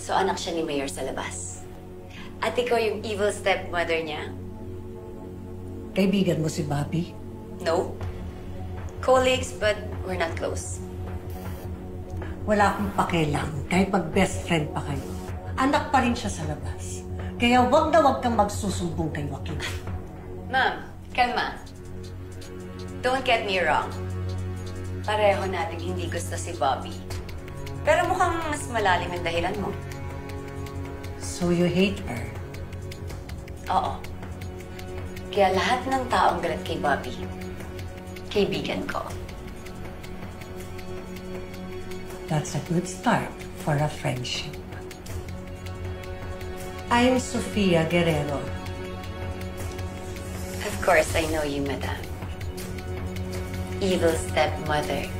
So anak siya ni Mayor sa labas. At ikaw yung evil stepmother niya? Kaibigan mo si Bobby? No. Colleagues, but we're not close. Wala akong pakialam kahit mag-best friend pa kayo. Anak pa rin siya sa labas. Kaya wag na wag kang magsusumbong kay Joaquin. Ma'am, kalma. Don't get me wrong. Pareho natin hindi gusto si Bobby. Pero mukhang mas malalim ang dahilan mo. So you hate her? Oo. Kaya lahat ng taong galit kay Bobby, kaibigan ko. That's a good start for a friendship. I'm Sofia Guerrero. Of course, I know you, Madam. Evil stepmother.